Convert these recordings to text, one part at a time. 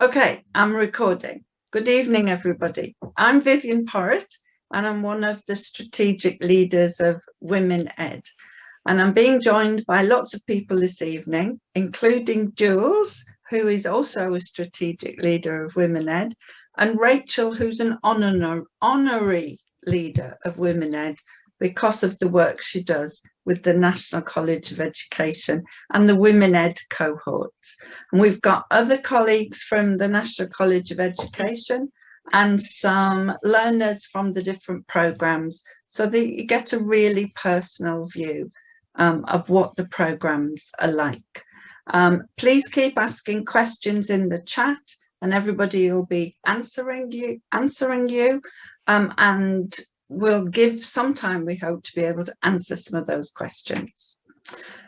Okay, I'm recording. Good evening, everybody. I'm Vivian Porritt, and I'm one of the strategic leaders of Women Ed. And I'm being joined by lots of people this evening, including Jules, who is also a strategic leader of Women Ed, and Rachel, who's an honorary leader of Women Ed because of the work she does with the National College of Education and the Women Ed cohorts. And we've got other colleagues from the National College of Education and some learners from the different programs, so that you get a really personal view of what the programs are like. Please keep asking questions in the chat, and everybody will be answering you, and we'll give some time, we hope, to be able to answer some of those questions.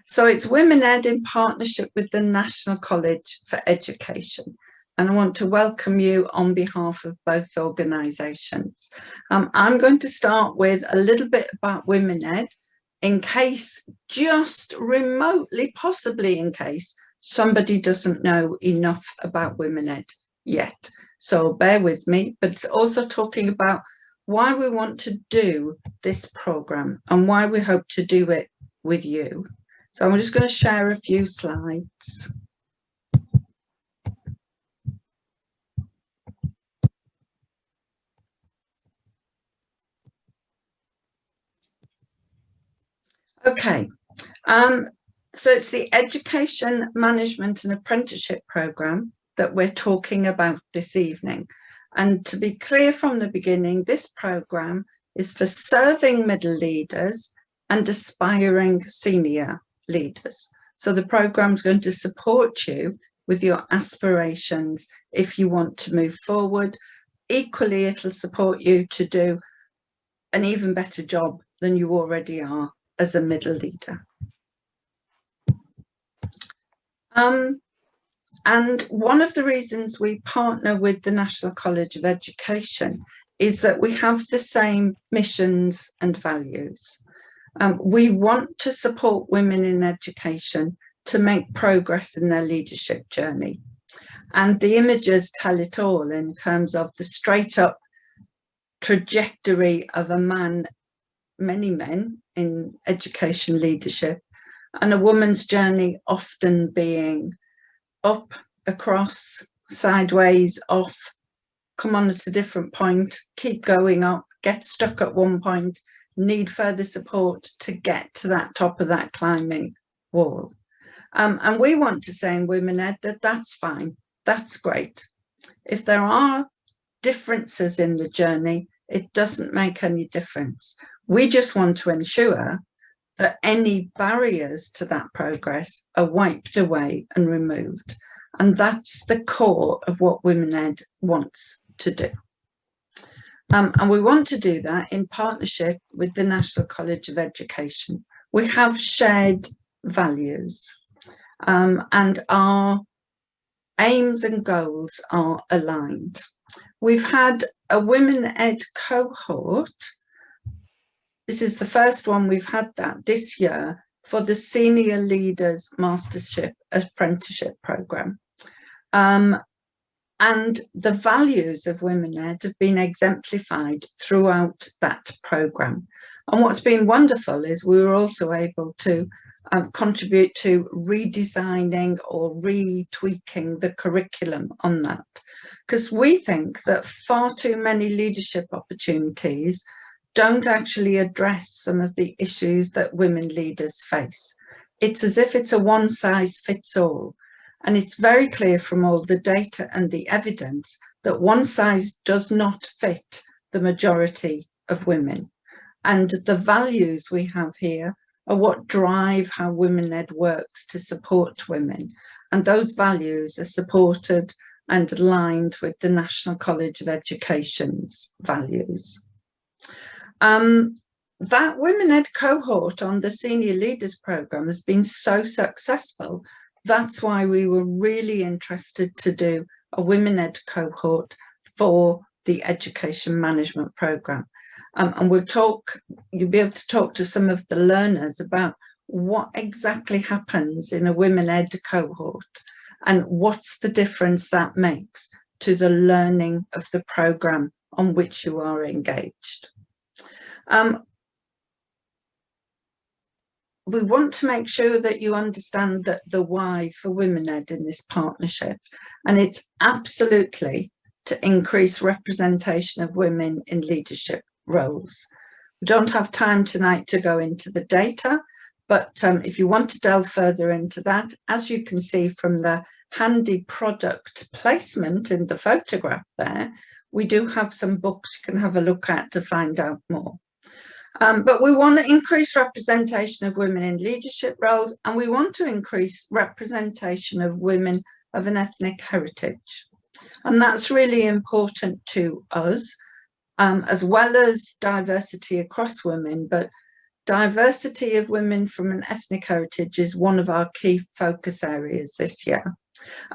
So it's Women Ed in partnership with the National College for Education. And I want to welcome you on behalf of both organisations. I'm going to start with a little bit about Women Ed, in case, just remotely, possibly in case, somebody doesn't know enough about Women Ed yet. So bear with me, but it's also talking about why we want to do this programme and why we hope to do it with you. So I'm just going to share a few slides. Okay, so it's the Education Management and Apprenticeship programme that we're talking about this evening. And to be clear from the beginning, this programme is for serving middle leaders and aspiring senior leaders. So the programme is going to support you with your aspirations if you want to move forward. Equally, it'll support you to do an even better job than you already are as a middle leader. And one of the reasons we partner with the National College of Education is that we have the same missions and values. We want to support women in education to make progress in their leadership journey. And the images tell it all in terms of the straight up trajectory of a man, many men in education leadership, and a woman's journey often being up, across, sideways, off, come on at a different point, keep going up, get stuck at one point, need further support to get to that top of that climbing wall. And we want to say in Women Ed that that's fine, that's great. If there are differences in the journey, it doesn't make any difference. We just want to ensure that any barriers to that progress are wiped away and removed. And that's the core of what Women Ed wants to do. And we want to do that in partnership with the National College of Education. We have shared values, and our aims and goals are aligned. We've had a Women Ed cohort. This is the first one we've had that this year for the Senior Leaders Mastership Apprenticeship programme. And the values of Women Ed have been exemplified throughout that programme. And what's been wonderful is we were also able to contribute to redesigning or retweaking the curriculum on that. Because we think that far too many leadership opportunities don't actually address some of the issues that women leaders face. It's as if it's a one size fits all. And it's very clear from all the data and the evidence that one size does not fit the majority of women. And the values we have here are what drive how Women Ed works to support women. And those values are supported and aligned with the National College of Education's values. That Women Ed cohort on the Senior Leaders Programme has been so successful. That's why we were really interested to do a Women Ed cohort for the Education Management Programme. And you'll be able to talk to some of the learners about what exactly happens in a Women Ed cohort and what's the difference that makes to the learning of the programme on which you are engaged. We want to make sure that you understand that the why for WomenEd in this partnership, and it's absolutely to increase representation of women in leadership roles. We don't have time tonight to go into the data, but if you want to delve further into that, as you can see from the handy product placement in the photograph there, we do have some books you can have a look at to find out more. But we want to increase representation of women in leadership roles, and we want to increase representation of women of an ethnic heritage. And that's really important to us, as well as diversity across women, but diversity of women from an ethnic heritage is one of our key focus areas this year.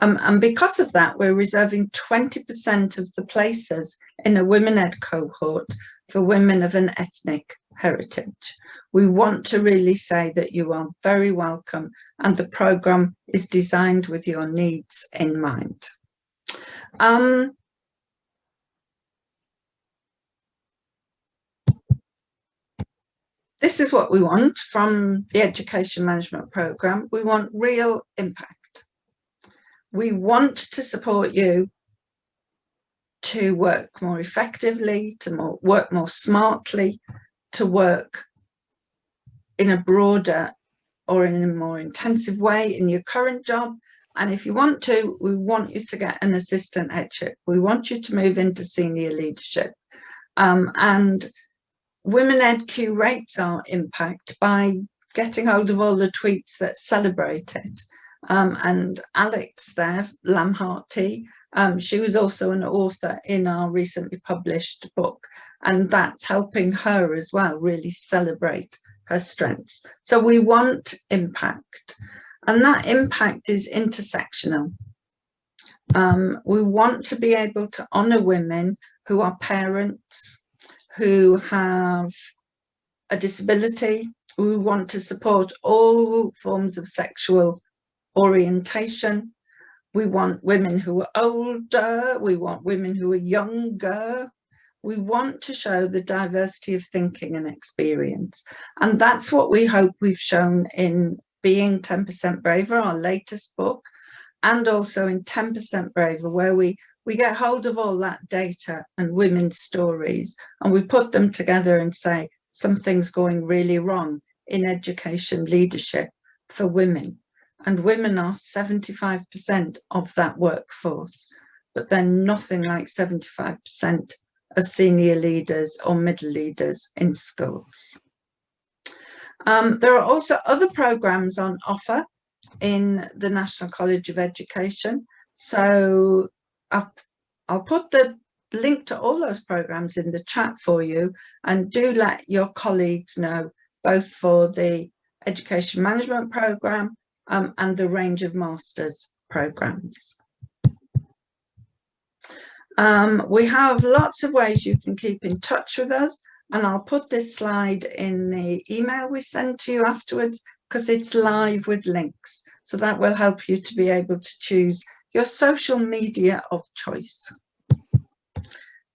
And because of that, we're reserving 20% of the places in a WomenEd cohort for women of an ethnic heritage. We want to really say that you are very welcome, and the programme is designed with your needs in mind. This is what we want from the education management programme. We want real impact. We want to support you to work more effectively, to work more smartly, to work in a broader or in a more intensive way in your current job. And if you want to, we want you to get an assistant headship. We want you to move into senior leadership. And WomenEd curates our impact by getting hold of all the tweets that celebrate it. And Alex there, Lamharty, she was also an author in our recently published book, and that's helping her as well really celebrate her strengths. So we want impact, and that impact is intersectional. We want to be able to honour women who are parents, who have a disability. We want to support all forms of sexual orientation. We want women who are older. We want women who are younger. We want to show the diversity of thinking and experience. And that's what we hope we've shown in Being 10% Braver, our latest book, and also in 10% Braver, where we get hold of all that data and women's stories, and we put them together and say something's going really wrong in education leadership for women. And women are 75% of that workforce, but they're nothing like 75% of senior leaders or middle leaders in schools. There are also other programmes on offer in the National College of Education. So I'll put the link to all those programmes in the chat for you, and do let your colleagues know, both for the education management programme and the range of masters programmes. We have lots of ways you can keep in touch with us, and I'll put this slide in the email we send to you afterwards, because it's live with links. So that will help you to be able to choose your social media of choice.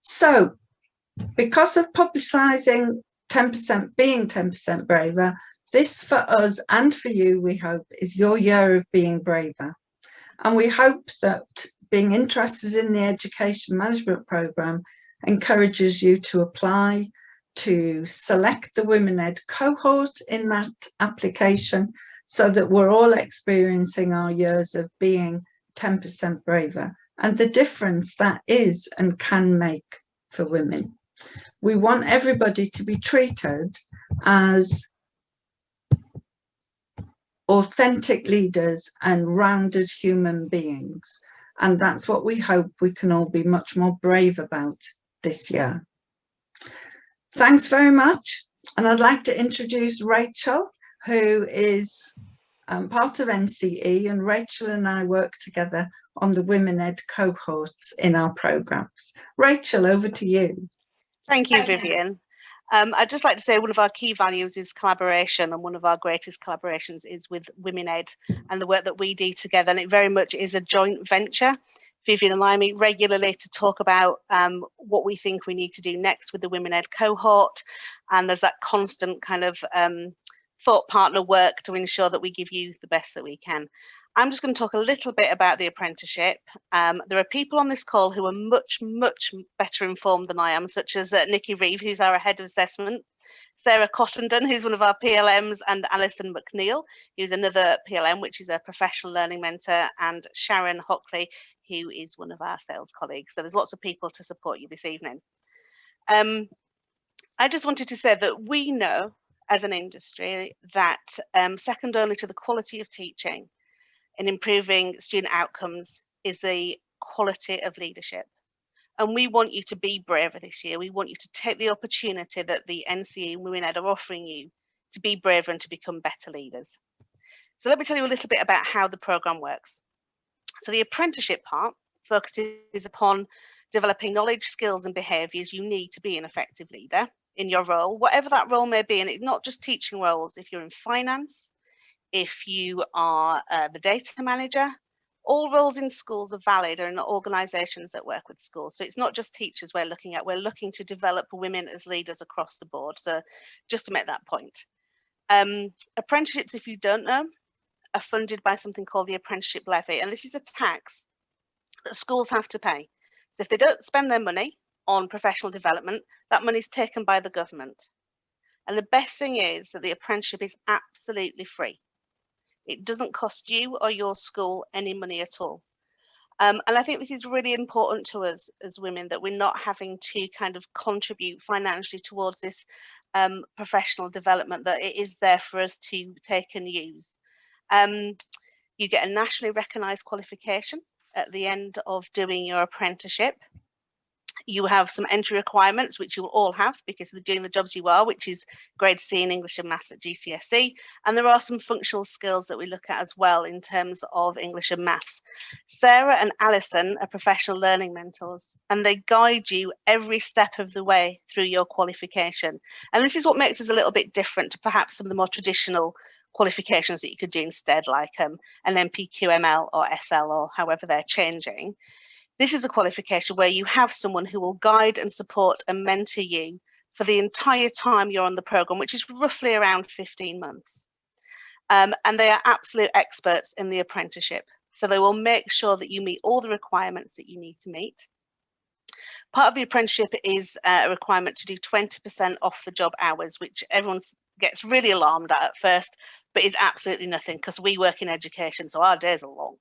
So, because of publicising 10%, Being 10% Braver, this for us and for you, we hope, is your year of being braver. And we hope that being interested in the education management programme encourages you to apply, to select the WomenEd cohort in that application, so that we're all experiencing our years of being 10% braver and the difference that is and can make for women. We want everybody to be treated as authentic leaders and rounded human beings. And that's what we hope we can all be much more brave about this year. Thanks very much. And I'd like to introduce Rachel, who is part of NCE, and Rachel and I work together on the WomenEd cohorts in our programmes. Rachel, over to you. Thank you, Vivian. I'd just like to say one of our key values is collaboration, and one of our greatest collaborations is with Women Ed and the work that we do together, and it very much is a joint venture. Vivian and I meet regularly to talk about what we think we need to do next with the Women Ed cohort, and there's that constant kind of thought partner work to ensure that we give you the best that we can. I'm just going to talk a little bit about the apprenticeship. There are people on this call who are much, much better informed than I am, such as Nikki Reeve, who's our head of assessment, Sarah Cottenden, who's one of our PLMs, and Alison McNeil, who's another PLM, which is a professional learning mentor, and Sharon Hockley, who is one of our sales colleagues. So there's lots of people to support you this evening. I just wanted to say that we know as an industry that second only to the quality of teaching in improving student outcomes is the quality of leadership. And we want you to be braver this year. We want you to take the opportunity that the NCE and Women Ed are offering you to be braver and to become better leaders. So let me tell you a little bit about how the programme works. So the apprenticeship part focuses upon developing knowledge, skills and behaviours you need to be an effective leader in your role, whatever that role may be. And it's not just teaching roles. If you're in finance, if you are the data manager, all roles in schools are valid, or in organisations that work with schools. So it's not just teachers we're looking to develop women as leaders across the board. So just to make that point. Apprenticeships, if you don't know, are funded by something called the Apprenticeship Levy, and this is a tax that schools have to pay. So if they don't spend their money on professional development, that money is taken by the government. And the best thing is that the apprenticeship is absolutely free. It doesn't cost you or your school any money at all. And I think this is really important to us as women, that we're not having to kind of contribute financially towards this professional development, that it is there for us to take and use. You get a nationally recognised qualification at the end of doing your apprenticeship. You have some entry requirements, which you will all have because they're doing the jobs you are, which is grade C in English and Maths at GCSE. And there are some functional skills that we look at as well in terms of English and Maths. Sarah and Alison are professional learning mentors, and they guide you every step of the way through your qualification. And this is what makes us a little bit different to perhaps some of the more traditional qualifications that you could do instead, like an NPQML or SL, or however they're changing. This is a qualification where you have someone who will guide and support and mentor you for the entire time you're on the programme, which is roughly around 15 months. And they are absolute experts in the apprenticeship. So they will make sure that you meet all the requirements that you need to meet. Part of the apprenticeship is a requirement to do 20% off the job hours, which everyone gets really alarmed at first, but is absolutely nothing, because we work in education, so our days are long.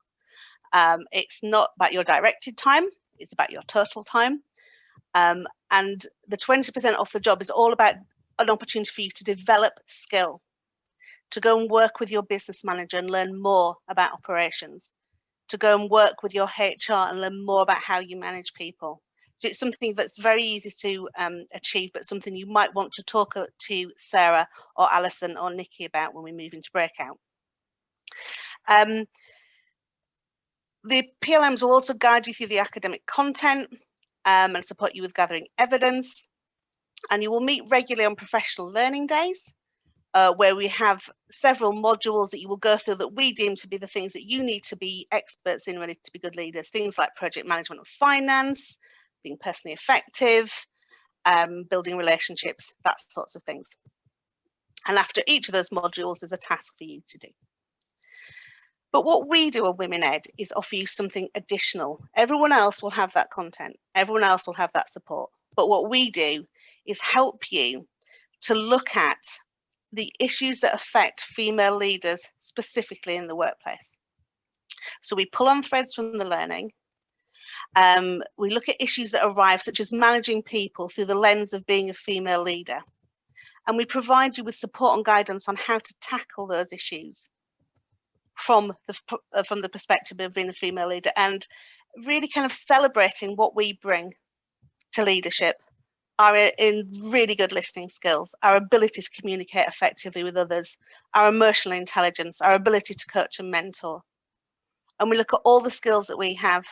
It's not about your directed time, it's about your total time. And the 20% off the job is all about an opportunity for you to develop skill, to go and work with your business manager and learn more about operations, to go and work with your HR and learn more about how you manage people. So it's something that's very easy to achieve, but something you might want to talk to Sarah or Alison or Nikki about when we move into breakout. The PLMs will also guide you through the academic content and support you with gathering evidence. And you will meet regularly on professional learning days, where we have several modules that you will go through that we deem to be the things that you need to be experts in, ready to be good leaders. Things like project management and finance, being personally effective, building relationships, that sorts of things. And after each of those modules, there's a task for you to do. But what we do at Women Ed is offer you something additional. Everyone else will have that content. Everyone else will have that support. But what we do is help you to look at the issues that affect female leaders specifically in the workplace. So we pull on threads from the learning. We look at issues that arise, such as managing people through the lens of being a female leader. And we provide you with support and guidance on how to tackle those issues from the perspective of being a female leader, and really kind of celebrating what we bring to leadership, our really good listening skills, our ability to communicate effectively with others, our emotional intelligence, our ability to coach and mentor. And we look at all the skills that we have,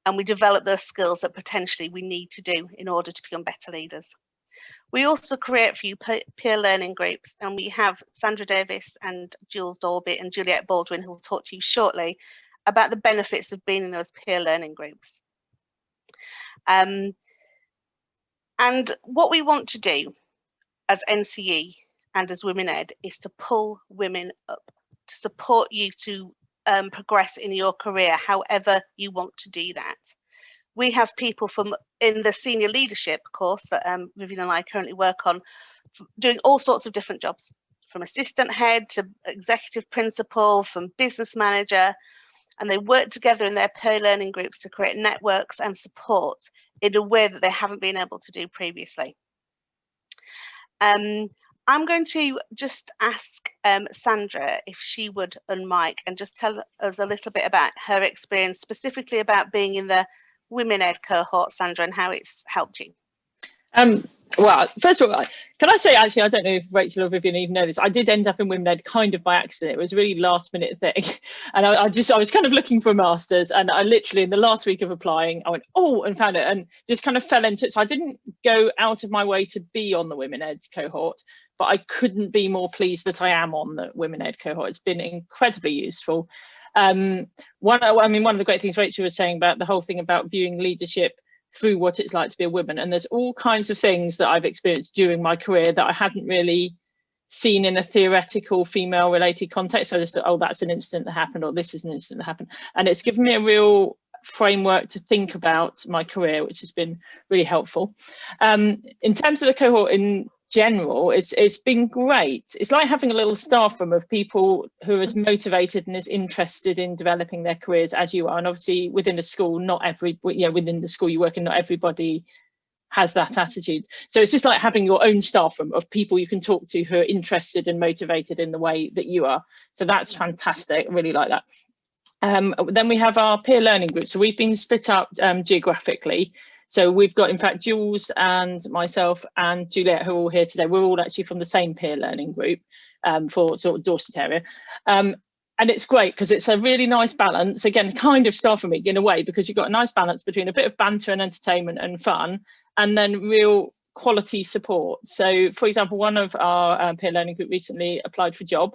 and we develop those skills that potentially we need to do in order to become better leaders. We also create a few peer learning groups, and we have Sandra Davis and Jules Dolby and Juliet Baldwin who will talk to you shortly about the benefits of being in those peer learning groups. And what we want to do as NCE and as Women Ed is to pull women up, to support you to progress in your career however you want to do that. We have people in the senior leadership course that Vivian and I currently work on, doing all sorts of different jobs, from assistant head to executive principal, from business manager, and they work together in their peer learning groups to create networks and support in a way that they haven't been able to do previously. I'm going to just ask Sandra if she would unmic and just tell us a little bit about her experience, specifically about being in the Women Ed cohort, Sandra, and how it's helped you. Well, first of all, can I say, actually, I don't know if Rachel or Vivian even know this, I did end up in Women Ed kind of by accident. It was a really last minute thing. And I was kind of looking for a master's, and I literally, in the last week of applying, I went, oh, and found it, and just kind of fell into it. So I didn't go out of my way to be on the Women Ed cohort, but I couldn't be more pleased that I am on the Women Ed cohort. It's been incredibly useful. One of the great things Rachel was saying about the whole thing about viewing leadership through what it's like to be a woman, and there's all kinds of things that I've experienced during my career that I hadn't really seen in a theoretical female related context. So I just thought, oh, that's an incident that happened, or this is an incident that happened, and it's given me a real framework to think about my career, which has been really helpful. In terms of the cohort in general, it's been great. It's like having a little staff room of people who are as motivated and as interested in developing their careers as you are. And obviously within a school, within the school you work in, not everybody has that attitude. So it's just like having your own staff room of people you can talk to who are interested and motivated in the way that you are. So that's fantastic. I really like that. Then we have our peer learning group. So we've been split up geographically. So we've got, in fact, Jules and myself and Juliet, who are all here today. We're all actually from the same peer learning group for sort of Dorset area. And it's great because it's a really nice balance, again, kind of staff room in a way, because you've got a nice balance between a bit of banter and entertainment and fun, and then real quality support. So, for example, one of our peer learning group recently applied for a job,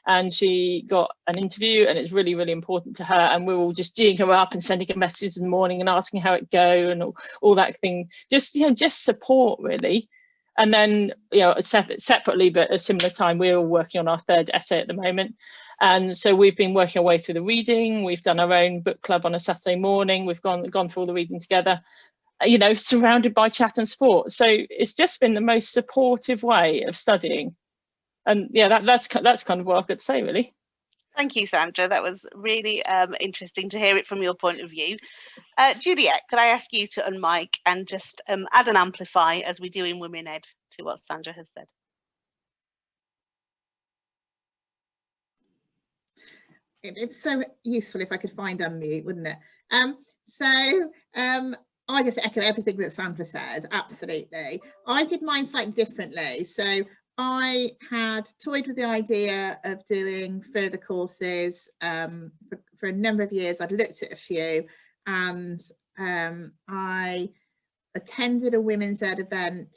and she got an interview, and it's really, really important to her, and we're all just geeing her up and sending her messages in the morning and asking how it go and all that thing, just support really. And then separately but at a similar time, we're all working on our third essay at the moment, and so we've been working our way through the reading. We've done our own book club on a Saturday morning. We've gone through all the reading together, surrounded by chat and support. So it's just been the most supportive way of studying. And yeah, that's kind of what I've got to say, really. Thank you, Sandra. That was really interesting to hear it from your point of view. Juliet, could I ask you to unmic and just add and amplify, as we do in Women Ed, to what Sandra has said? It's so useful if I could find unmute, wouldn't it? I just echo everything that Sandra said, absolutely. I did mine slightly differently. So I had toyed with the idea of doing further courses for a number of years. I'd looked at a few, and I attended a Women's Ed event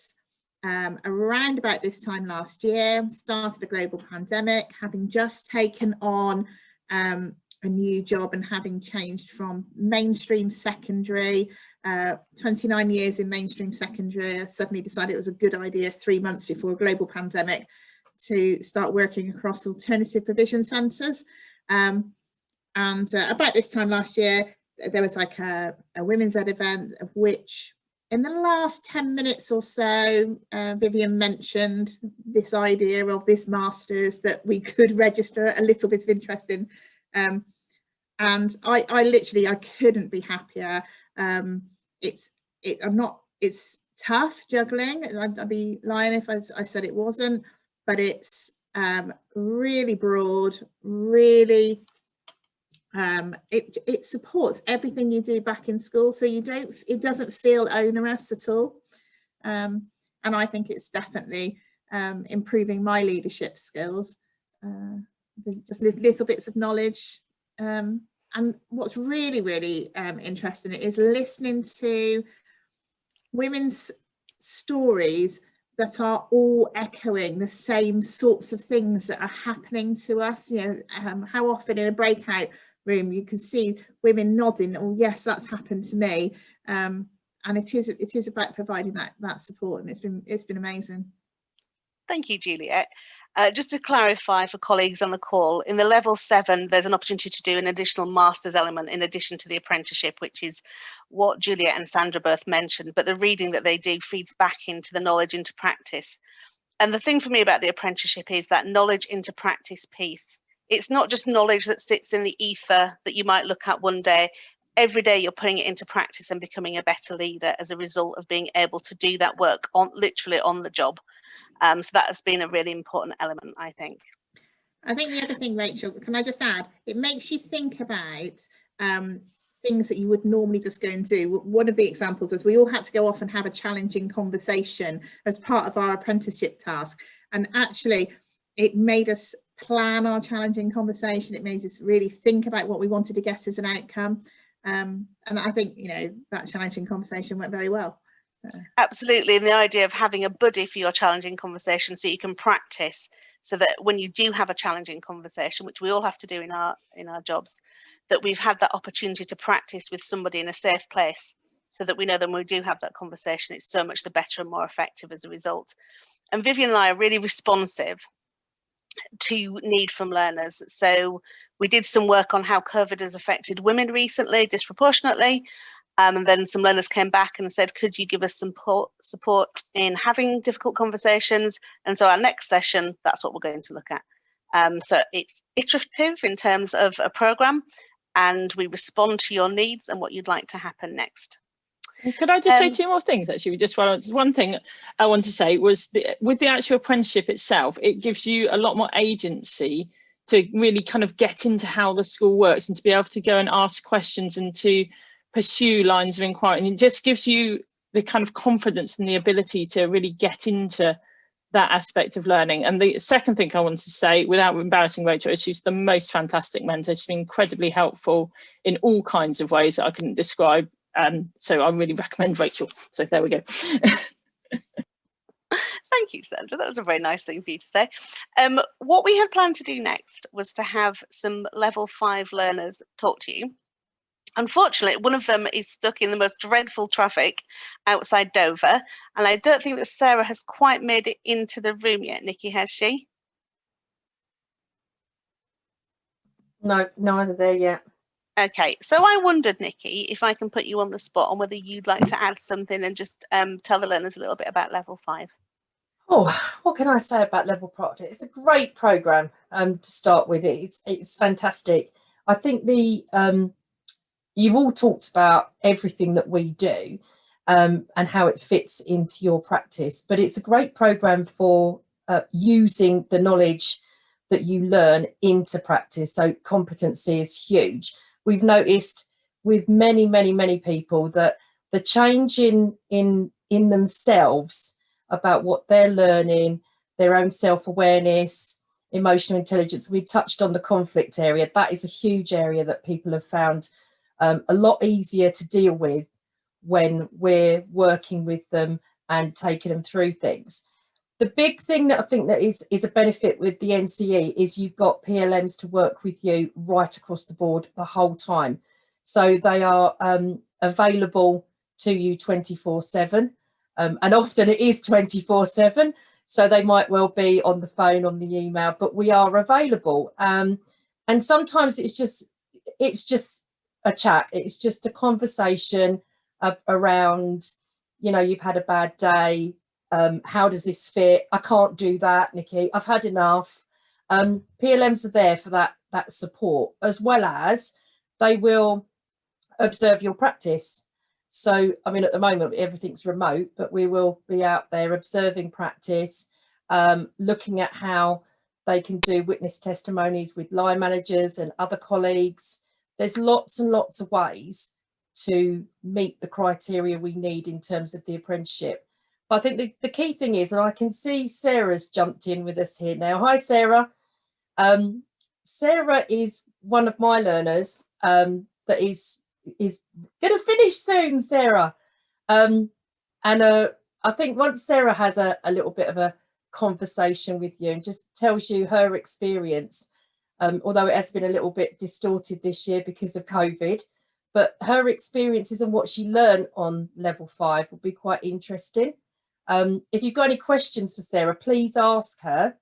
around about this time last year, started a global pandemic, having just taken on a new job and having changed from mainstream secondary, 29 years in mainstream secondary. I suddenly decided it was a good idea 3 months before a global pandemic to start working across alternative provision centres. And about this time last year, there was like a Women's Ed event, of which in the last 10 minutes or so, Vivian mentioned this idea of this master's that we could register a little bit of interest in. And I couldn't be happier. It's tough juggling. I'd be lying if I said it wasn't, but it's really broad, really it supports everything you do back in school, so it doesn't feel onerous at all. And I think it's definitely improving my leadership skills, just little bits of knowledge. And what's really, really interesting is listening to women's stories that are all echoing the same sorts of things that are happening to us. You know, how often in a breakout room you can see women nodding, oh yes, that's happened to me. And it is about providing that support, and it's been amazing. Thank you, Juliet. Just to clarify for colleagues on the call, in the level 7, there's an opportunity to do an additional master's element in addition to the apprenticeship, which is what Juliet and Sandra both mentioned, but the reading that they do feeds back into the knowledge into practice. And the thing for me about the apprenticeship is that knowledge into practice piece. It's not just knowledge that sits in the ether that you might look at one day. Every day you're putting it into practice and becoming a better leader as a result of being able to do that work literally on the job. So that has been a really important element, I think. I think the other thing, Rachel, can I just add, it makes you think about things that you would normally just go and do. One of the examples is we all had to go off and have a challenging conversation as part of our apprenticeship task. And actually, it made us plan our challenging conversation. It made us really think about what we wanted to get as an outcome. And I think, you know, that challenging conversation went very well. Absolutely, and the idea of having a buddy for your challenging conversation so you can practice, so that when you do have a challenging conversation, which we all have to do in our jobs, that we've had that opportunity to practice with somebody in a safe place, so that we know that when we do have that conversation, it's so much the better and more effective as a result. And Vivian and I are really responsive to need from learners. So we did some work on how COVID has affected women recently, disproportionately. And then some learners came back and said, could you give us some support in having difficult conversations? And so our next session, that's what we're going to look at. So it's iterative in terms of a programme, and we respond to your needs and what you'd like to happen next. Could I just say 2 more things, actually? Just one thing I want to say was with the actual apprenticeship itself, it gives you a lot more agency to really kind of get into how the school works and to be able to go and ask questions and to pursue lines of inquiry, and it just gives you the kind of confidence and the ability to really get into that aspect of learning. And the second thing I wanted to say, without embarrassing Rachel, is she's the most fantastic mentor. She's been incredibly helpful in all kinds of ways that I couldn't describe. So I really recommend Rachel. So there we go. Thank you, Sandra. That was a very nice thing for you to say. What we had planned to do next was to have some level 5 learners talk to you. Unfortunately, one of them is stuck in the most dreadful traffic outside Dover, and I don't think that Sarah has quite made it into the room yet. Nikki, has she? No, neither there yet. Okay, so I wondered, Nikki, if I can put you on the spot on whether you'd like to add something and just tell the learners a little bit about level 5. Oh, what can I say about level project? It's a great program to start with. It's fantastic. I think you've all talked about everything that we do and how it fits into your practice, but it's a great program for using the knowledge that you learn into practice. So competency is huge. We've noticed with many people that the change in themselves about what they're learning, their own self-awareness, emotional intelligence. We touched on the conflict area. That is a huge area that people have found a lot easier to deal with when we're working with them and taking them through things. The big thing that I think that is a benefit with the NCE is you've got PLMs to work with you right across the board the whole time. So they are available to you 24/7, and often it is 24/7. So they might well be on the phone, on the email, but we are available. And sometimes it's just a chat. It's just a conversation around, you know, you've had a bad day. How does this fit? I can't do that, Nikki. I've had enough. PLMs are there for that support, as well as they will observe your practice. So, I mean, at the moment, everything's remote, but we will be out there observing practice, looking at how they can do witness testimonies with line managers and other colleagues. There's lots and lots of ways to meet the criteria we need in terms of the apprenticeship. But I think the key thing is, and I can see Sarah's jumped in with us here now. Hi, Sarah. Sarah is one of my learners that is going to finish soon, Sarah. And I think once Sarah has a little bit of a conversation with you and just tells you her experience, although it has been a little bit distorted this year because of COVID, but her experiences and what she learned on level 5 will be quite interesting. If you've got any questions for Sarah, please ask her.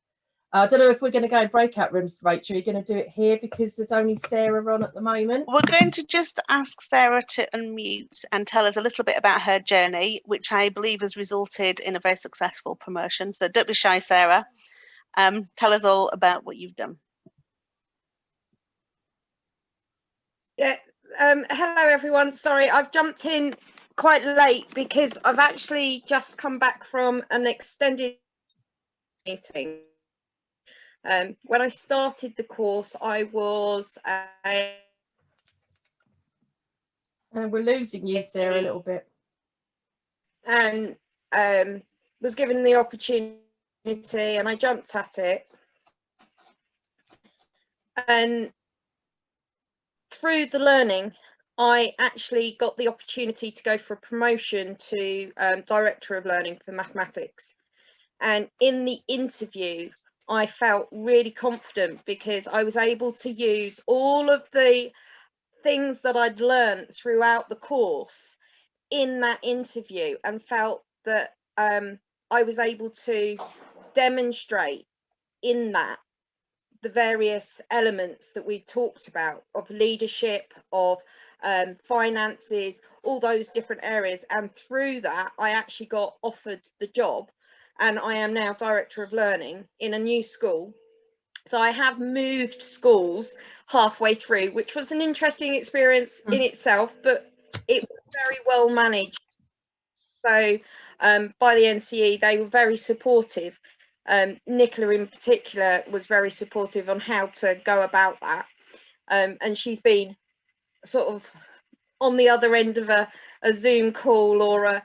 I don't know if we're going to go in breakout rooms, Rachel. You're going to do it here because there's only Sarah on at the moment. We're going to just ask Sarah to unmute and tell us a little bit about her journey, which I believe has resulted in a very successful promotion. So don't be shy, Sarah. Tell us all about what you've done. Yeah. Hello, everyone. Sorry, I've jumped in quite late because I've actually just come back from an extended meeting. When I started the course, I was And we're losing you, Sarah, a little bit. And was given the opportunity, and I jumped at it. And through the learning, I actually got the opportunity to go for a promotion to Director of Learning for Mathematics. And in the interview, I felt really confident because I was able to use all of the things that I'd learned throughout the course in that interview, and felt that I was able to demonstrate in that the various elements that we talked about of leadership, of finances, all those different areas. And through that, I actually got offered the job, and I am now Director of Learning in a new school. So I have moved schools halfway through, which was an interesting experience in itself, but it was very well managed. So by the NCE, they were very supportive. Nicola in particular was very supportive on how to go about that. And she's been sort of on the other end of a Zoom call or a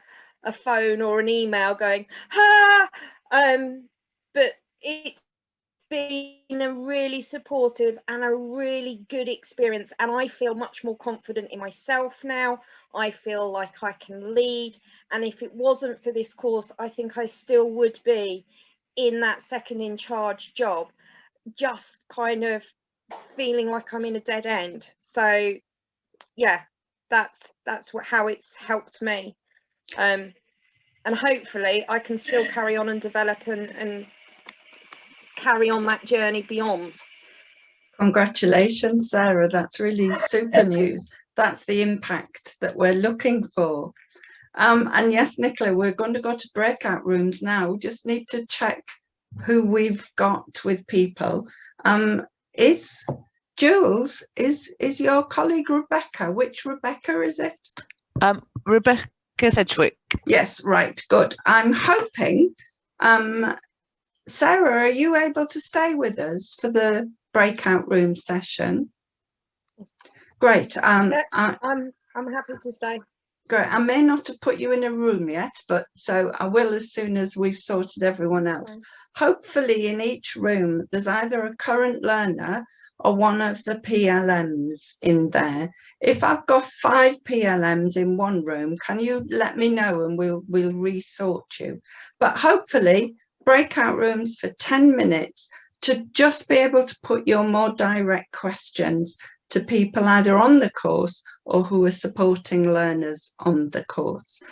phone or an email going, but it's been a really supportive and a really good experience, and I feel much more confident in myself now. I feel like I can lead, and if it wasn't for this course, I think I still would be in that second in charge job, just kind of feeling like I'm in a dead end. So yeah, that's how it's helped me, and hopefully I can still carry on and develop and carry on that journey beyond. Congratulations, Sarah. That's really super news. That's the impact that we're looking for. And yes, Nicola, we're going to go to breakout rooms now. Just need to check who we've got with people. Is Jules, is your colleague Rebecca? Which Rebecca is it? Rebecca Sedgwick. Yes, right, good. I'm hoping, Sarah, are you able to stay with us for the breakout room session? Great. I'm happy to stay. Great. I may not have put you in a room yet, but so I will as soon as we've sorted everyone else. Okay. Hopefully in each room there's either a current learner or one of the PLMs in there. If I've got 5 PLMs in one room, can you let me know and we'll resort you? But hopefully breakout rooms for 10 minutes to just be able to put your more direct questions to people either on the course or who are supporting learners on the course.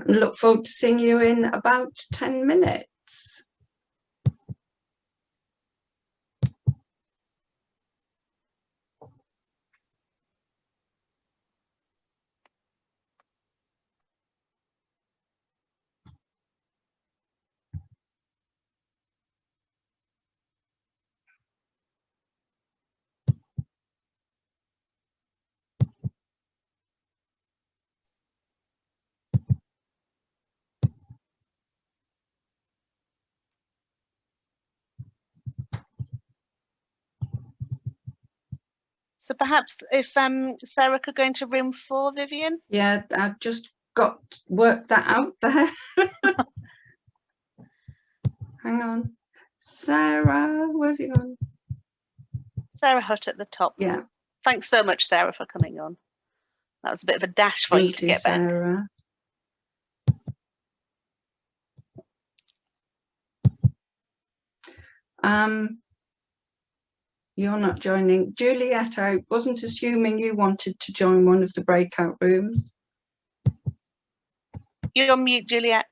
Look forward to seeing you in about 10 minutes. So perhaps if Sarah could go into room 4, Vivian. Yeah, I've just got worked that out there. Hang on. Sarah, where have you gone? Sarah Hutt at the top. Yeah. Thanks so much, Sarah, for coming on. That was a bit of a dash for you to get back. Sarah. You're not joining. Juliet, I wasn't assuming you wanted to join one of the breakout rooms. You're on mute, Juliet.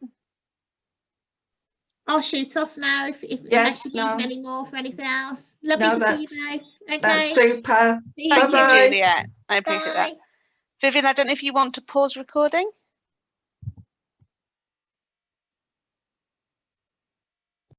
I'll shoot off now if Yes, unless you need any more for anything else. Lovely No, to see you, that's- Mo. Okay. That's super. See you Thank you, Bye-bye. Juliet. I appreciate that. Bye. Vivian, I don't know if you want to pause recording.